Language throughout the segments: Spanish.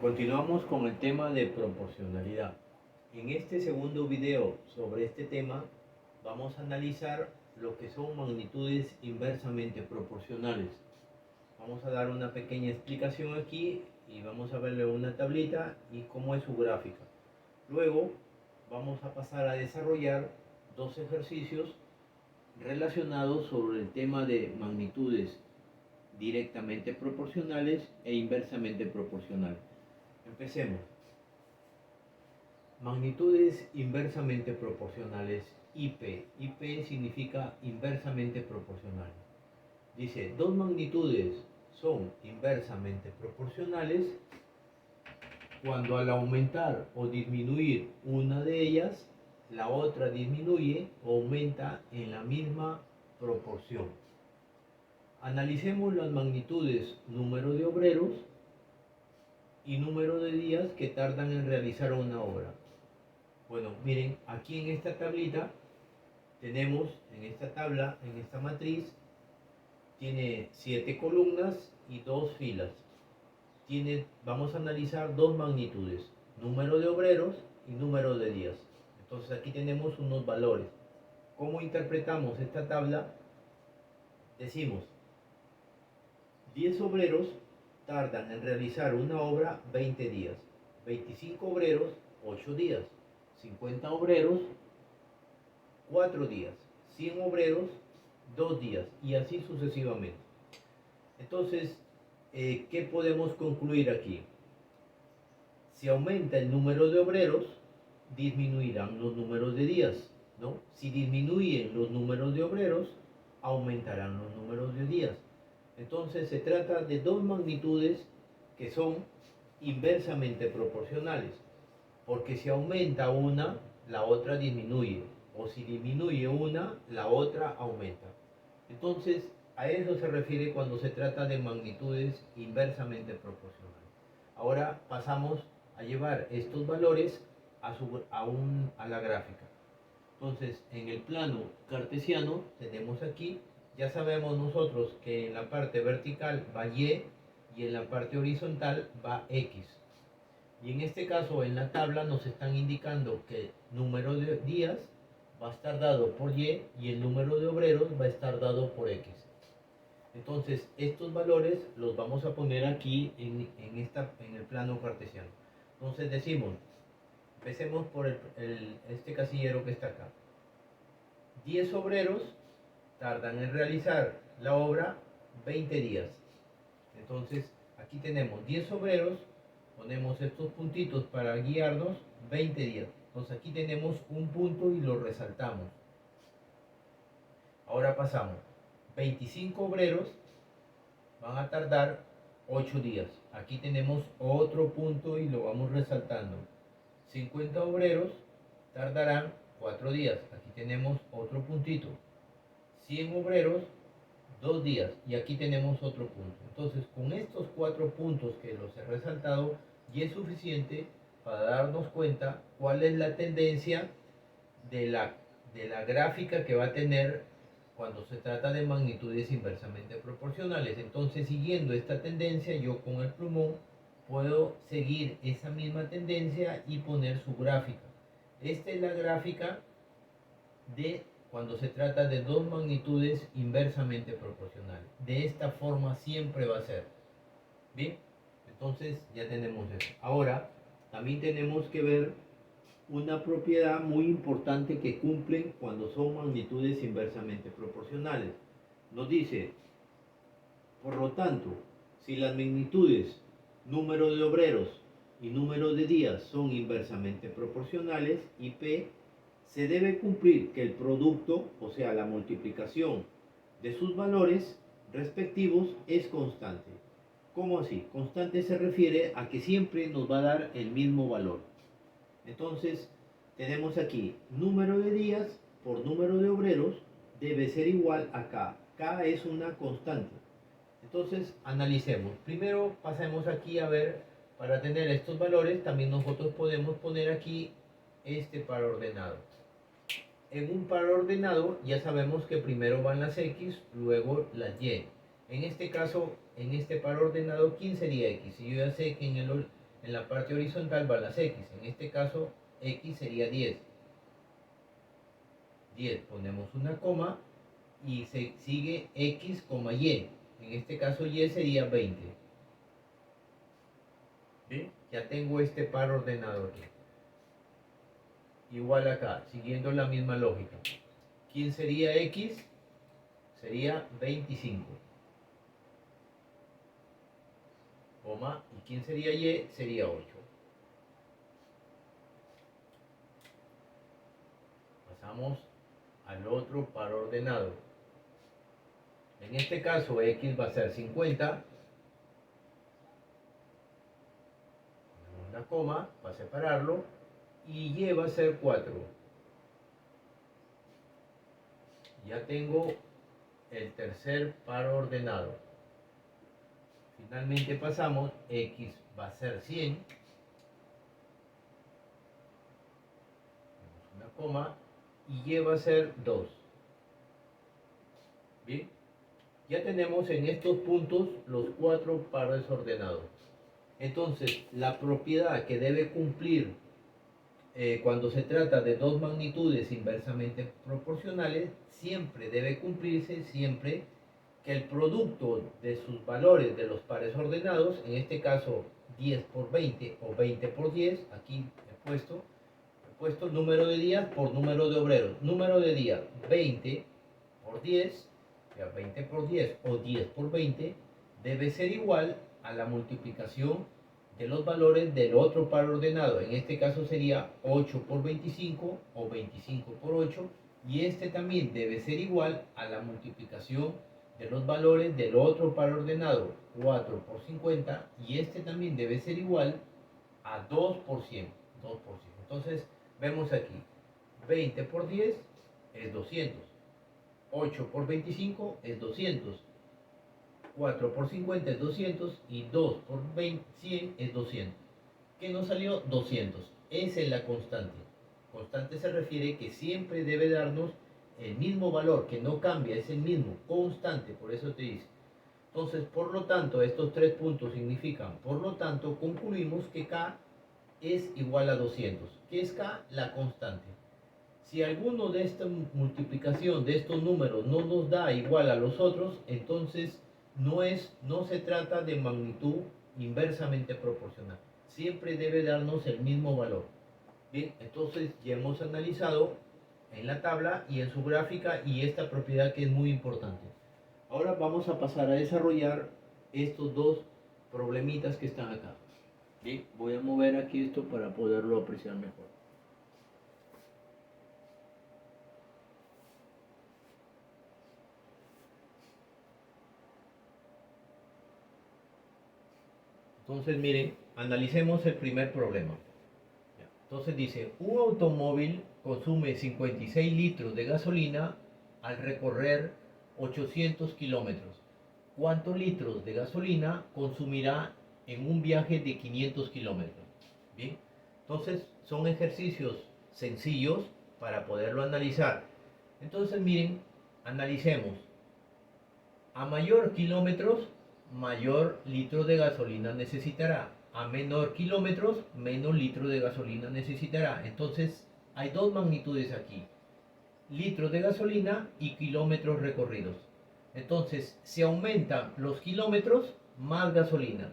Continuamos con el tema de proporcionalidad. En este segundo video sobre este tema vamos a analizar lo que son magnitudes inversamente proporcionales. Vamos a dar una pequeña explicación aquí y vamos a verle una tablita y cómo es su gráfica. Luego vamos a pasar a desarrollar dos ejercicios relacionados sobre el tema de magnitudes directamente proporcionales e inversamente proporcionales. Empecemos. Magnitudes inversamente proporcionales, IP. IP significa inversamente proporcional. Dice, dos magnitudes son inversamente proporcionales cuando al aumentar o disminuir una de ellas, la otra disminuye o aumenta en la misma proporción. Analicemos las magnitudes número de obreros y número de días que tardan en realizar una obra. Bueno, miren, aquí en esta tablita tenemos, en esta tabla, en esta matriz, tiene 7 columnas y 2 filas. Vamos a analizar dos magnitudes, número de obreros y número de días. Entonces aquí tenemos unos valores. ¿Cómo interpretamos esta tabla? Decimos, 10 obreros tardan en realizar una obra 20 días, 25 obreros 8 días, 50 obreros 4 días, 100 obreros 2 días y así sucesivamente. Entonces, ¿qué podemos concluir aquí? Si aumenta el número de obreros, disminuirán los números de días, ¿no? Si disminuyen los números de obreros, aumentarán los números de días. Entonces se trata de dos magnitudes que son inversamente proporcionales, porque si aumenta una, la otra disminuye, o si disminuye una, la otra aumenta. Entonces, a eso se refiere cuando se trata de magnitudes inversamente proporcionales. Ahora pasamos a llevar estos valores a la gráfica. Entonces, en el plano cartesiano tenemos aquí, ya sabemos nosotros que en la parte vertical va Y y en la parte horizontal va X. Y en este caso, en la tabla nos están indicando que el número de días va a estar dado por Y y el número de obreros va a estar dado por X. Entonces, estos valores los vamos a poner aquí en el plano cartesiano. Entonces decimos, empecemos por este casillero que está acá. 10 obreros tardan en realizar la obra 20 días. Entonces, aquí tenemos 10 obreros, ponemos estos puntitos para guiarnos, 20 días. Entonces aquí tenemos un punto y lo resaltamos. Ahora pasamos. 25 obreros van a tardar 8 días. Aquí tenemos otro punto y lo vamos resaltando. 50 obreros tardarán 4 días. Aquí tenemos otro puntito. 100 obreros 2 días y aquí tenemos otro punto. Entonces, con estos 4 puntos que los he resaltado, ya es suficiente para darnos cuenta cuál es la tendencia de la gráfica que va a tener cuando se trata de magnitudes inversamente proporcionales. Entonces, siguiendo esta tendencia, yo con el plumón puedo seguir esa misma tendencia y poner su gráfica. Esta es la gráfica de cuando se trata de dos magnitudes inversamente proporcionales. De esta forma siempre va a ser. Bien, entonces ya tenemos eso. Ahora, también tenemos que ver una propiedad muy importante que cumplen cuando son magnitudes inversamente proporcionales. Nos dice, por lo tanto, si las magnitudes número de obreros y número de días son inversamente proporcionales, IP, se debe cumplir que el producto, o sea, la multiplicación de sus valores respectivos es constante. ¿Cómo así? Constante se refiere a que siempre nos va a dar el mismo valor. Entonces, tenemos aquí número de días por número de obreros debe ser igual a K. K es una constante. Entonces, analicemos. Primero pasemos aquí a ver, para tener estos valores, también nosotros podemos poner aquí este par ordenado. En un par ordenado ya sabemos que primero van las X, luego las Y. En este caso, en este par ordenado, ¿quién sería X? Y yo ya sé que en la parte horizontal van las X. En este caso, X sería 10. 10, ponemos una coma y se sigue X, Y. En este caso, Y sería 20. ¿Sí? Ya tengo este par ordenado aquí. Igual acá, siguiendo la misma lógica. ¿Quién sería X? Sería 25. Coma, ¿y quién sería Y? Sería 8. Pasamos al otro par ordenado. En este caso, X va a ser 50. Ponemos una coma para separarlo. Y Y va a ser 4. Ya tengo el tercer par ordenado. Finalmente pasamos, X va a ser 100. Ponemos una coma. Y Y va a ser 2. Bien. Ya tenemos en estos puntos los 4 pares ordenados. Entonces, la propiedad que debe cumplir cuando se trata de dos magnitudes inversamente proporcionales, siempre debe cumplirse siempre que el producto de sus valores de los pares ordenados, en este caso 10 por 20 o 20 por 10, aquí he puesto número de días por número de obreros. Número de días 20 por 10, o sea, 20 por 10 o 10 por 20, debe ser igual a la multiplicación de los valores del otro par ordenado. En este caso sería 8 por 25 o 25 por 8. Y este también debe ser igual a la multiplicación de los valores del otro par ordenado, 4 por 50. Y este también debe ser igual a 2 por 100. 2 por 100. Entonces, vemos aquí, 20 por 10 es 200. 8 por 25 es 200. 4 por 50 es 200 y 2 por 100 es 200. ¿Qué nos salió? 200. Esa es la constante. Constante se refiere que siempre debe darnos el mismo valor, que no cambia, es el mismo, constante, por eso te dice. Entonces, por lo tanto, estos tres puntos significan, por lo tanto, concluimos que K es igual a 200. ¿Qué es K? La constante. Si alguno de esta multiplicación de estos números no nos da igual a los otros, entonces no se trata de magnitud inversamente proporcional. Siempre debe darnos el mismo valor. Bien, entonces ya hemos analizado en la tabla y en su gráfica y esta propiedad que es muy importante. Ahora vamos a pasar a desarrollar estos dos problemitas que están acá. Bien, voy a mover aquí esto para poderlo apreciar mejor. Entonces, miren, analicemos el primer problema. Entonces dice, un automóvil consume 56 litros de gasolina al recorrer 800 kilómetros. ¿Cuántos litros de gasolina consumirá en un viaje de 500 kilómetros? Bien, entonces son ejercicios sencillos para poderlo analizar. Entonces, miren, analicemos. A mayor kilómetros, mayor litro de gasolina necesitará. A menor kilómetros, menos litro de gasolina necesitará. Entonces, hay dos magnitudes aquí. Litros de gasolina y kilómetros recorridos. Entonces, si aumentan los kilómetros, más gasolina.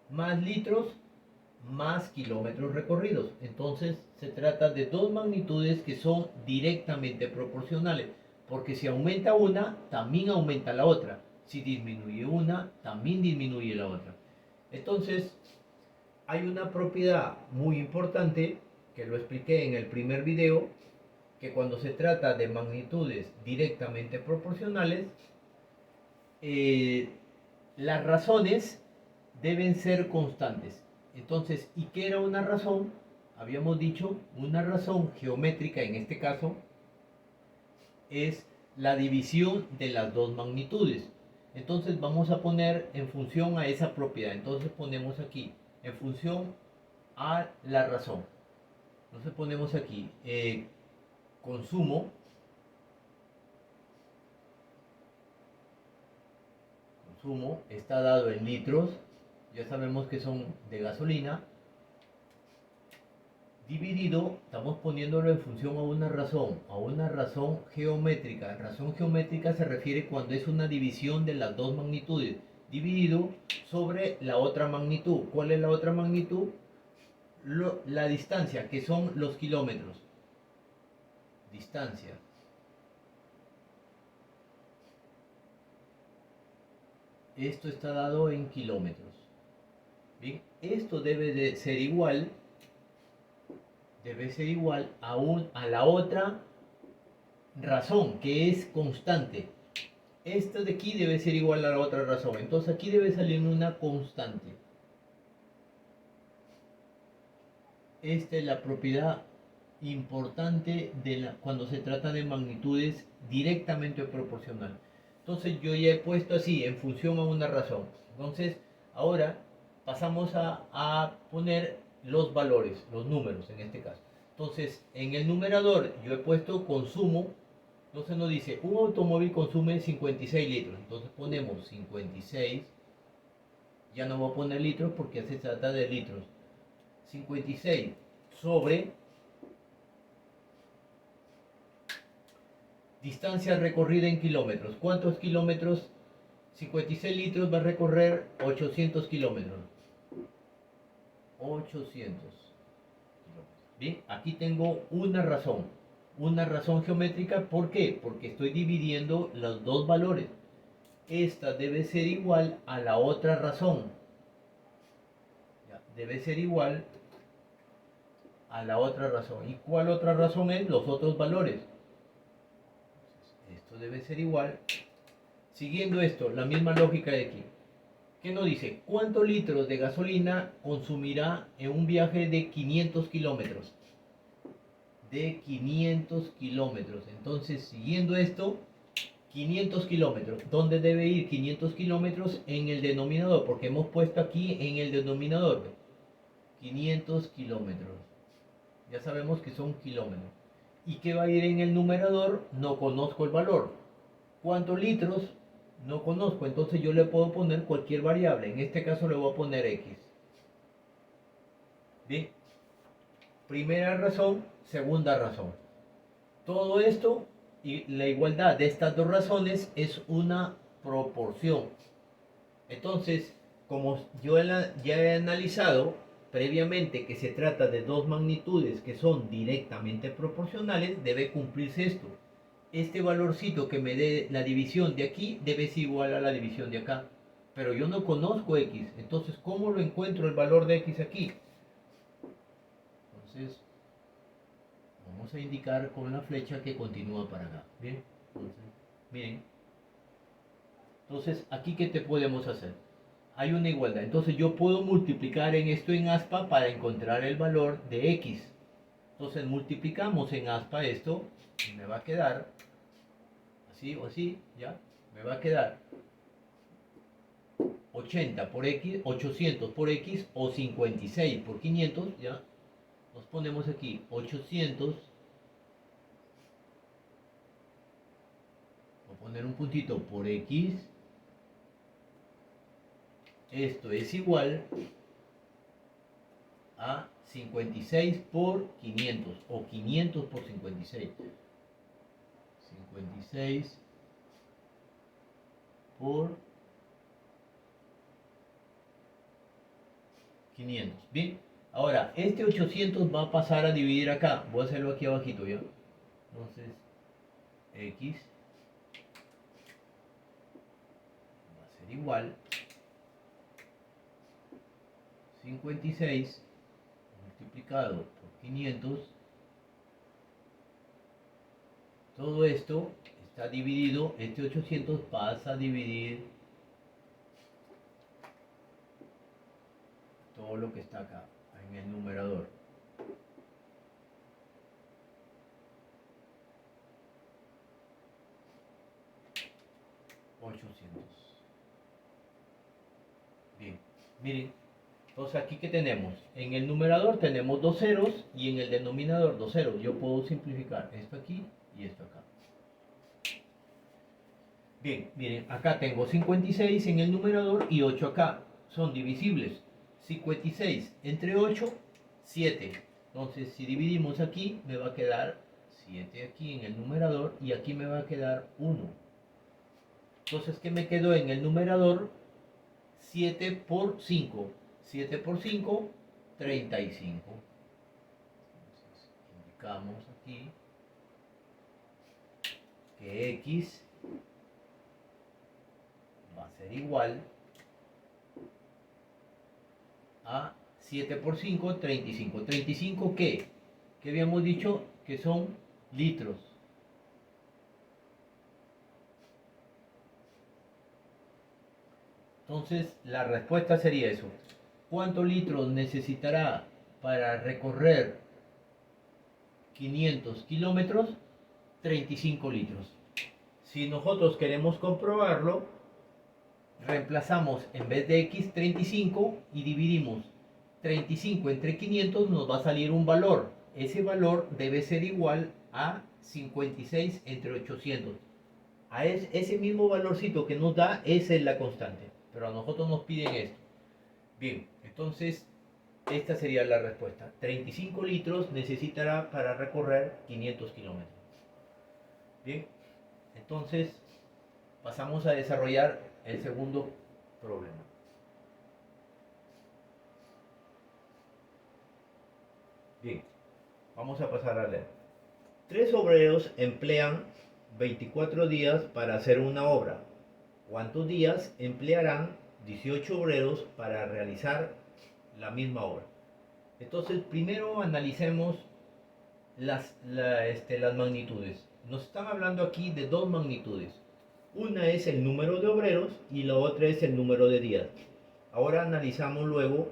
Más litros, más kilómetros recorridos. Entonces, se trata de dos magnitudes que son directamente proporcionales. Porque si aumenta una, también aumenta la otra. Si disminuye una, también disminuye la otra. Entonces, hay una propiedad muy importante que lo expliqué en el primer video, que cuando se trata de magnitudes directamente proporcionales, las razones deben ser constantes. Entonces, ¿y qué era una razón? Habíamos dicho, una razón geométrica en este caso es la división de las dos magnitudes. Entonces vamos a poner en función a esa propiedad. Entonces ponemos aquí en función a la razón. Entonces ponemos aquí consumo. Consumo está dado en litros. Ya sabemos que son de gasolina. dividido, estamos poniéndolo en función a una razón geométrica. Razón geométrica se refiere cuando es una división de las dos magnitudes, dividido sobre la otra magnitud. ¿Cuál es la otra magnitud? La distancia, que son los kilómetros. Distancia. Esto está dado en kilómetros. Bien, esto debe de ser igual a la otra razón, que es constante. Esta de aquí debe ser igual a la otra razón. Entonces aquí debe salir una constante. Esta es la propiedad importante cuando se trata de magnitudes directamente proporcionales. Entonces yo ya he puesto así, en función a una razón. Entonces ahora pasamos a poner los valores, los números en este caso. Entonces en el numerador yo he puesto consumo. Entonces nos dice, un automóvil consume 56 litros. Entonces ponemos 56. Ya no voy a poner litros porque se trata de litros. 56 sobre distancia recorrida en kilómetros. ¿Cuántos kilómetros? 56 litros va a recorrer 800 kilómetros. 800 kilómetros. Bien, aquí tengo una razón geométrica. ¿Por qué? Porque estoy dividiendo los dos valores. Esta debe ser igual a la otra razón. Debe ser igual a la otra razón. ¿Y cuál otra razón es? Los otros valores. Esto debe ser igual. Siguiendo esto, la misma lógica de aquí. ¿Qué nos dice? ¿Cuántos litros de gasolina consumirá en un viaje de 500 kilómetros? De 500 kilómetros. Entonces, siguiendo esto, 500 kilómetros. ¿Dónde debe ir 500 kilómetros? En el denominador, porque hemos puesto aquí en el denominador 500 kilómetros. Ya sabemos que son kilómetros. ¿Y qué va a ir en el numerador? No conozco el valor. ¿Cuántos litros? No conozco. Entonces yo le puedo poner cualquier variable. En este caso le voy a poner X. Bien. Primera razón, segunda razón. Todo esto y la igualdad de estas dos razones es una proporción. Entonces, como yo ya he analizado previamente que se trata de dos magnitudes que son directamente proporcionales, debe cumplirse esto. Este valorcito que me dé la división de aquí debe ser igual a la división de acá. Pero yo no conozco X, entonces ¿cómo lo encuentro el valor de X aquí? Entonces, vamos a indicar con la flecha que continúa para acá. Bien, entonces, miren. Entonces, aquí ¿qué te podemos hacer? Hay una igualdad. Entonces yo puedo multiplicar en esto en aspa para encontrar el valor de X. Entonces multiplicamos en aspa esto y me va a quedar así o así, ¿ya? Me va a quedar 80 por X, 800 por X o 56 por 500, ¿ya? Nos ponemos aquí 800. Voy a poner un puntito por X. Esto es igual a 56 por 500 o 500 por 56. 56 por 500. Bien, ahora este 800 va a pasar a dividir acá. Voy a hacerlo aquí abajito, ¿ya? Entonces, X va a ser igual 56 multiplicado por 500. Todo esto está dividido, este 800 pasa a dividir todo lo que está acá en el numerador. Bien, miren, entonces aquí que tenemos, en el numerador tenemos dos ceros y en el denominador dos ceros. Yo puedo simplificar esto aquí y esto acá. Bien, miren, acá tengo 56 en el numerador y 8 acá. Son divisibles. 56 entre 8, 7. Entonces, si dividimos aquí, me va a quedar 7 aquí en el numerador y aquí me va a quedar 1. Entonces, ¿qué me quedó en el numerador? 7 por 5. 7 por 5, 35. Entonces, indicamos aquí que x va a ser igual a 7 por 5, 35. ¿35 qué? ¿Qué habíamos dicho? Que son litros. Entonces, la respuesta sería eso. ¿Cuántos litros necesitará para recorrer 500 kilómetros? 35 litros. Si nosotros queremos comprobarlo, reemplazamos en vez de x 35 y dividimos 35 entre 500, nos va a salir un valor. Ese valor debe ser igual a 56 entre 800. A ese mismo valorcito que nos da, esa es la constante. Pero a nosotros nos piden esto. Bien, entonces esta sería la respuesta. 35 litros necesitará para recorrer 500 kilómetros. Bien, entonces pasamos a desarrollar el segundo problema. Bien, vamos a pasar a leer. 3 obreros emplean 24 días para hacer una obra. ¿Cuántos días emplearán 18 obreros para realizar la misma obra? Entonces, primero analicemos las magnitudes. Nos están hablando aquí de dos magnitudes. Una es el número de obreros y la otra es el número de días. Ahora analizamos luego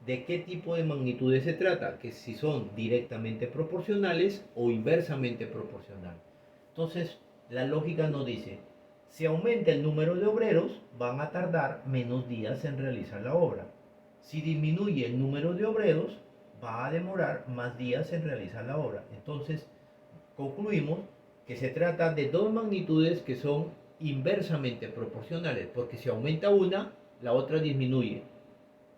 de qué tipo de magnitudes se trata, que si son directamente proporcionales o inversamente proporcionales. Entonces, la lógica nos dice, si aumenta el número de obreros, van a tardar menos días en realizar la obra. Si disminuye el número de obreros, va a demorar más días en realizar la obra. Entonces, concluimos que se trata de dos magnitudes que son inversamente proporcionales, porque si aumenta una, la otra disminuye.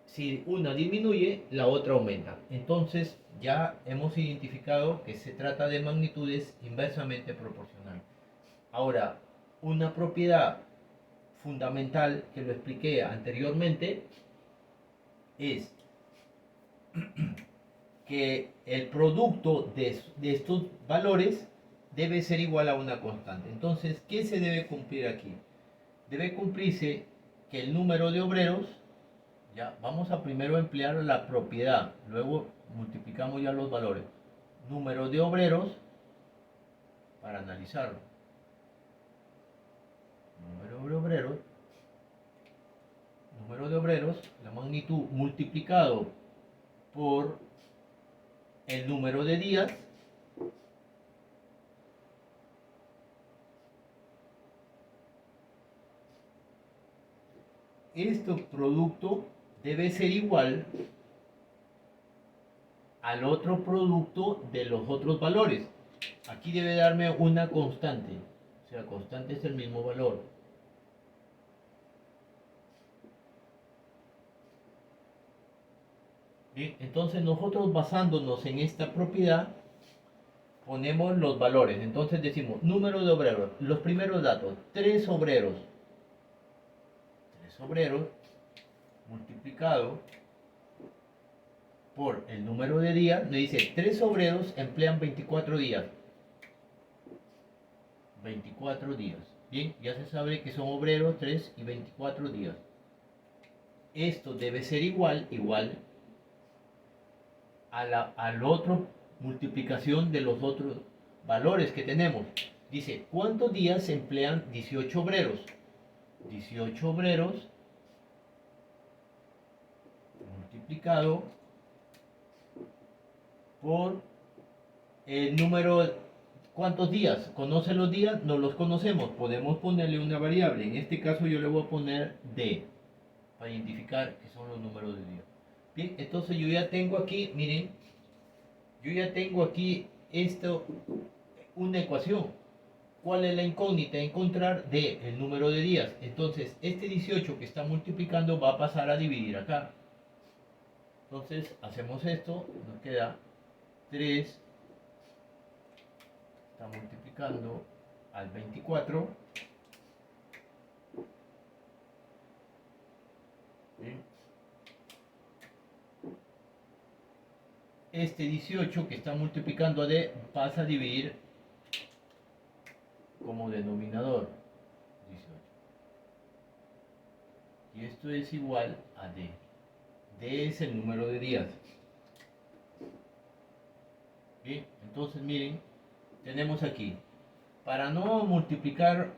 Si una disminuye, la otra aumenta. Entonces, ya hemos identificado que se trata de magnitudes inversamente proporcionales. Ahora, una propiedad fundamental que lo expliqué anteriormente es que el producto de estos valores debe ser igual a una constante. Entonces, ¿qué se debe cumplir aquí? Debe cumplirse que el número de obreros, ya vamos a primero emplear la propiedad, luego multiplicamos ya los valores. Número de obreros, para analizarlo. Número de obreros, la magnitud multiplicado por el número de días, este producto debe ser igual al otro producto de los otros valores. Aquí debe darme una constante, o sea, constante es el mismo valor. Bien, entonces nosotros basándonos en esta propiedad ponemos los valores. Entonces decimos número de obreros, los primeros datos, 3 obreros. 3 obreros multiplicado por el número de días, me dice 3 obreros emplean 24 días. 24 días. Bien, ya se sabe que son obreros 3 y 24 días. Esto debe ser igual al otro multiplicación de los otros valores que tenemos. Dice, ¿cuántos días emplean 18 obreros? 18 obreros multiplicado por el número. ¿Cuántos días? ¿Conoce los días? No los conocemos. Podemos ponerle una variable. En este caso yo le voy a poner D para identificar que son los números de días. Bien, entonces yo ya tengo aquí, miren, yo ya tengo aquí esto, una ecuación. ¿Cuál es la incógnita? Encontrar D, el número de días. Entonces, este 18 que está multiplicando va a pasar a dividir acá. Entonces, hacemos esto, nos queda 3 está multiplicando al 24. ¿Bien? Este 18 que está multiplicando a D pasa a dividir como denominador 18. Y esto es igual a D. D es el número de días. Bien, entonces miren, tenemos aquí, para no multiplicar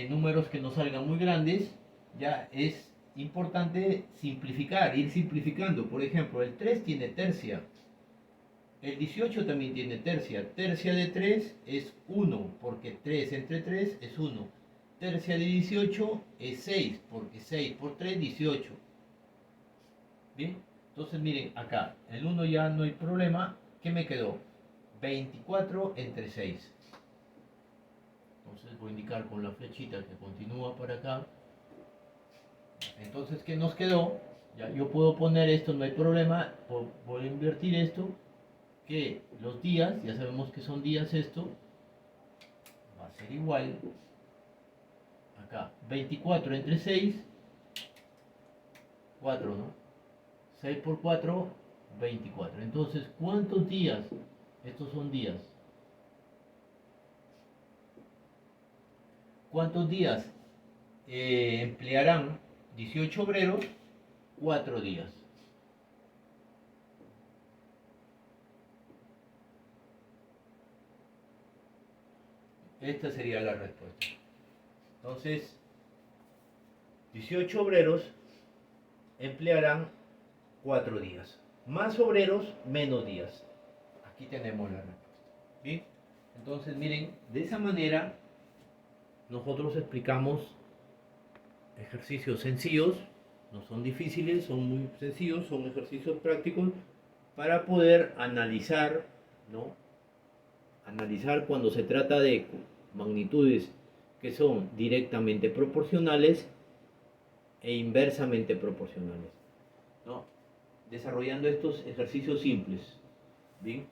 números que nos salgan muy grandes, ya es importante simplificar, ir simplificando. Por ejemplo, el 3 tiene tercia, el 18 también tiene tercia. Tercia de 3 es 1, porque 3 entre 3 es 1. Tercia de 18 es 6, porque 6 por 3, 18. Bien, entonces miren, acá, el 1 ya no hay problema. ¿Qué me quedó? 24 entre 6. Entonces voy a indicar con la flechita que continúa para acá. Entonces, ¿qué nos quedó? Ya, yo puedo poner esto, no hay problema. Voy a invertir esto. Que los días, ya sabemos que son días esto, va a ser igual. Acá, 24 entre 6, 4, ¿no? 6 por 4, 24. Entonces, ¿cuántos días? Estos son días. ¿Cuántos días emplearán 18 obreros? 4 días. Esta sería la respuesta. Entonces, 18 obreros emplearán 4 días. Más obreros, menos días. Aquí tenemos la respuesta. Bien, entonces miren, de esa manera nosotros explicamos ejercicios sencillos, no son difíciles, son muy sencillos, son ejercicios prácticos para poder analizar, ¿no? Analizar cuando se trata de magnitudes que son directamente proporcionales e inversamente proporcionales, ¿no? Desarrollando estos ejercicios simples. Bien.